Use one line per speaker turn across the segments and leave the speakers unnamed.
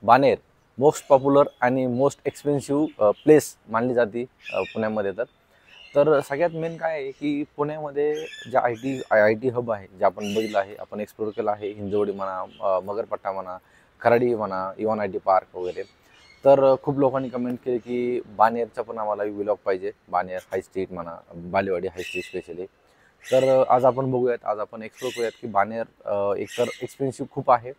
Baner most popular आणि most expensive place मानली जाते पुण्यामध्ये. तर सगळ्यात मेन काय आहे की पुण्यामध्ये ज्या आय टी हब आहे, जे आपण बघितलं आहे, आपण एक्सप्लोर केलं आहे, हिंजवडी म्हणा, मगरपट्टा म्हणा, खराडी म्हणा, इव्हन आय टी पार्क वगैरे. तर खूप लोकांनी कमेंट केली की बाणेरचा पण आम्हाला व्लॉग पाहिजे, बाणेर हाय स्ट्रीट म्हणा, बालेवाडी हाय स्ट्रीट स्पेशली. तर आज आपण बघूयात, आज आपण एक्सप्लोर करूयात की बाणेर एकतर एक्सपेन्सिव्ह खूप आहे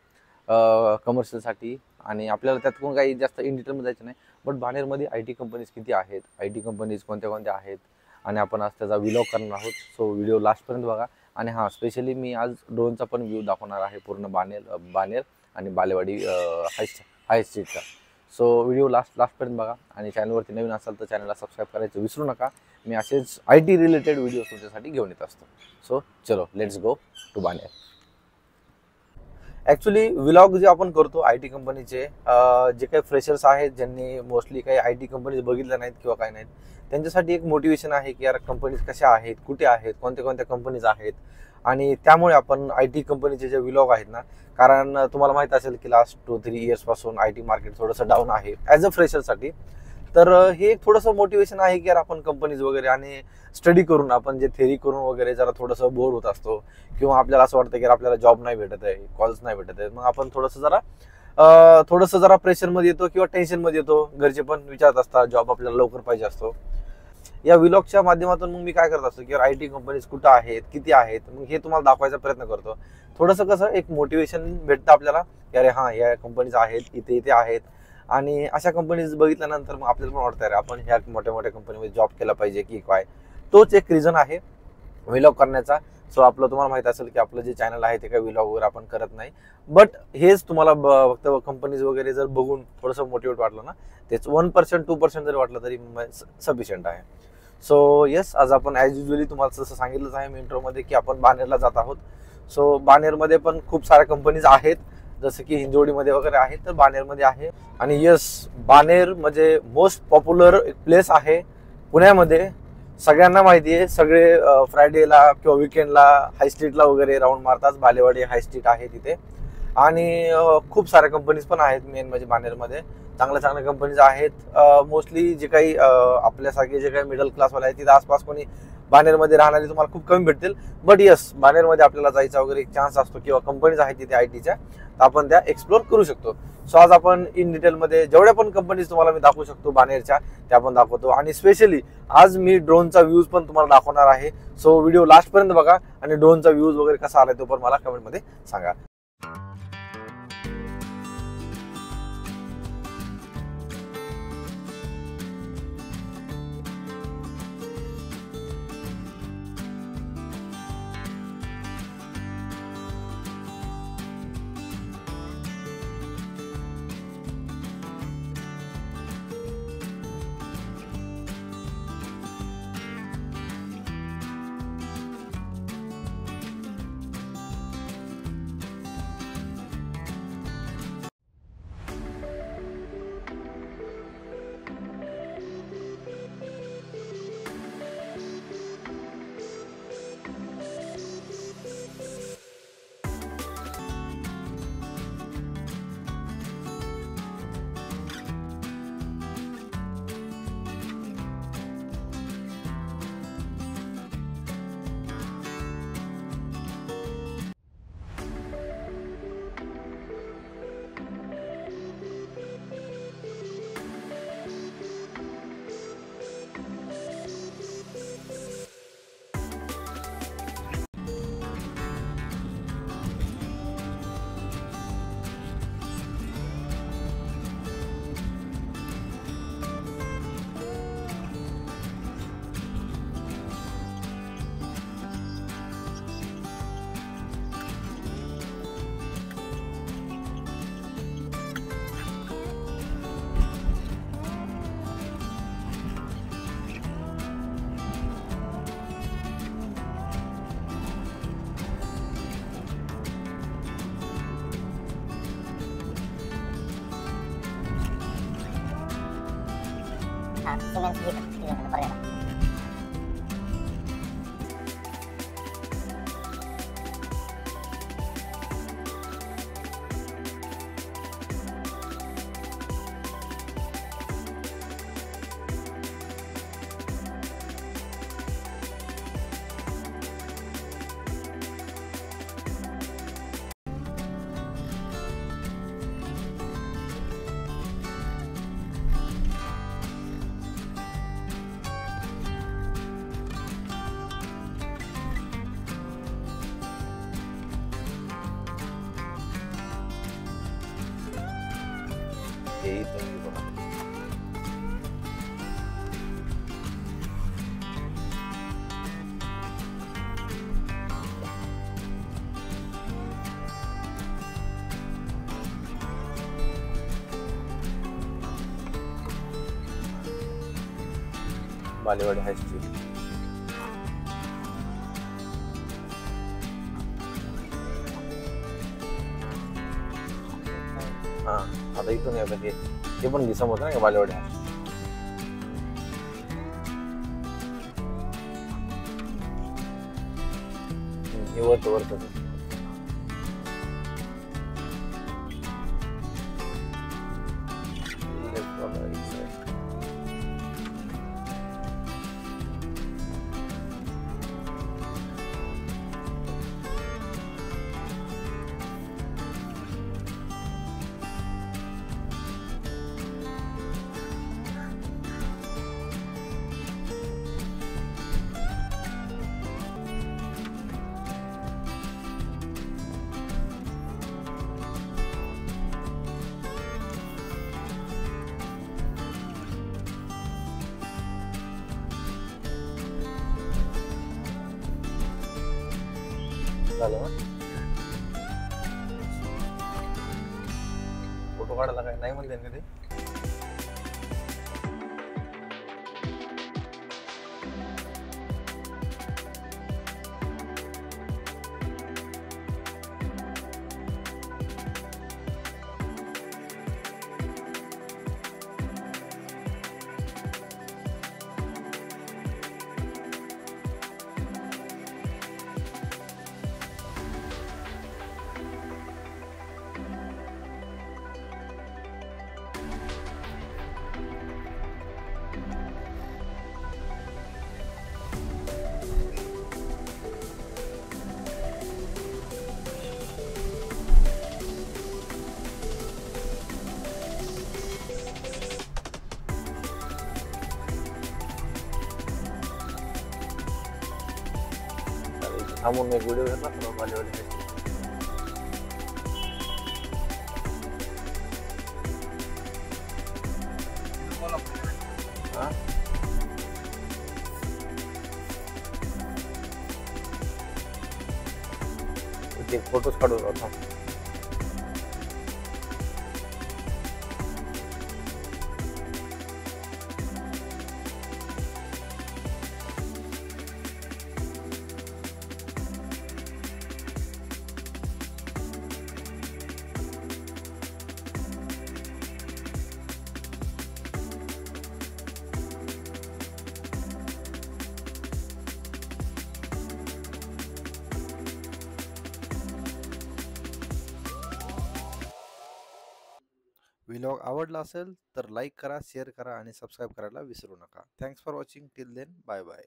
कमर्शियलसाठी, आणि आपल्याला त्यात कोण काही जास्त इन डिटेलमध्ये जायचं नाही. बट बाणेरमध्ये आय टी कंपनीज किती आहेत, आय टी कंपनीज कोणत्या कोणत्या आहेत, आणि आपण आज त्याचा व्लॉग करणार आहोत. सो व्हिडिओ लास्टपर्यंत बघा. आणि हां, स्पेशली मी आज ड्रोनचा पण व्ह्यू दाखवणार आहे पूर्ण बाणेर आणि बालेवाडी हाय स्ट्रीटचा. सो व्हिडिओ लास्टपर्यंत बघा. आणि चॅनलवरती नवीन असाल तर चॅनलला सबस्क्राईब करायचं विसरू नका. मी असेच आय टी रिलेटेड व्हिडिओ तुमच्यासाठी घेऊन येत असतो. सो चलो, let's go to Baner. Actually vlog जे आपण करतो आय टी कंपनीचे, जे काही फ्रेशर्स आहेत, ज्यांनी मोस्टली काही आय टी कंपनीज बघितल्या नाहीत किंवा काय नाहीत, त्यांच्यासाठी एक मोटिवेशन आहे की यार कंपनीज कशा आहेत, कुठे आहेत, कोणत्या कोणत्या कंपनीज आहेत. आणि त्यामुळे आपण आय टी कंपनीचे जे व्लॉग आहेत ना, कारण तुम्हाला माहीत असेल की लास्ट 2-3 इयर्सपासून आय टी मार्केट थोडंसं डाऊन आहे ॲज अ फ्रेशरसाठी. तर हे एक थोडंसं मोटिवेशन आहे की यार आपण कंपनीज वगैरे आणि स्टडी करून, आपण जे थेरी करून वगैरे जरा थोडंसं बोर होत असतो, किंवा आपल्याला असं वाटतं की आपल्याला जॉब नाही भेटत आहे, कॉल्स नाही भेटत आहे, मग आपण थोडंसं जरा प्रेशरमध्ये येतो किंवा टेन्शनमध्ये येतो. घरचे पण विचारत असतात, जॉब आपल्याला लवकर पाहिजे असतो. या व्लॉगच्या माध्यमातून मग मी काय करत असतो की आय टी कंपनीज कुठं आहेत, किती आहेत, मग हे तुम्हाला दाखवायचा प्रयत्न करतो. थोडंसं कसं एक मोटिवेशन भेटतं आपल्याला की अरे हां, या कंपनीज आहेत, इथे इथे आहेत. आणि अशा कंपनीज बघितल्यानंतर मग आपल्याला पण वाटतं अरे आपण ह्या मोठ्या मोठ्या कंपनीमध्ये जॉब केला पाहिजे की काय. तोच एक रिझन आहे व्लॉग करण्याचा. सो आपलं तुम्हाला माहित असेल की आपलं जे चॅनल आहे ते काही व्लॉग वगैरे आपण करत नाही. बट हेच तुम्हाला फक्त कंपनीज वगैरे जर बघून थोडंसं मोटिवेट वाटलं ना, तेच 1% 2% जरी वाटलं तरी सफिशियंट आहे. सो येस, आज आपण ॲज युजली तुम्हाला जसं सांगितलंच आहे मी इंट्रोमध्ये की आपण बाणेरला जात आहोत. सो बाणेरमध्ये पण खूप साऱ्या कंपनीज आहेत, जसं की हिंजवडीमध्ये वगैरे आहेत, तर बाणेरमध्ये आहे. आणि येस, बाणेर म्हणजे मोस्ट पॉप्युलर एक प्लेस आहे पुण्यामध्ये. सगळ्यांना माहिती आहे, सगळे फ्रायडेला किंवा विकेंडला हाय स्ट्रीटला वगैरे राऊंड मारतात. बालेवाडी हाय स्ट्रीट आहे तिथे. आणि खूप साऱ्या कंपनीज पण आहेत मेन म्हणजे बाणेरमध्ये. चांगल्या चांगल्या कंपनीज आहेत. मोस्टली जे काही आपल्यासारखे जे काही मिडल क्लासवाले आहेत तिथे आसपास कोणी बाणेरमध्ये राहणारे तुम्हाला खूप कमी भेटतील. बट येस, बाणेरमध्ये आपल्याला जायचा वगैरे एक चान्स असतो, किंवा कंपनीज आहेत तिथे आय टीच्या, तर आपण त्या एक्सप्लोर करू शकतो. सो आज आपण इन डिटेलमध्ये जेवढ्या पण कंपनीज तुम्हाला मी दाखवू शकतो बाणेरच्या, त्या आपण दाखवतो. आणि स्पेशली आज मी ड्रोनचा व्ह्यूज पण तुम्हाला दाखवणार आहे. सो व्हिडिओ लास्टपर्यंत बघा, आणि ड्रोनचा व्ह्यूज वगैरे कसा आला तो पण मला कमेंटमध्ये सांगा.
Siemens gitu perdana.
हे इथून हे बघा. बालेवाडी हायस्ट्रीट. हा आता इथून या हे पण दिसत होतं ना का बालेवाडी हायस्ट्रीट. हे वरत झालं ना. फोटो काढायला काय नाही म्हणते ना ते. थांबून एक व्हिडिओ घेतला तर बालेवाडी हायस्ट्रीट. हा इथे फोटोज काढून होता. व्लॉग आवडला असेल तर लाईक करा, शेअर करा आणि सबस्क्राईब करायला विसरू नका. Thanks for watching. Till then bye bye.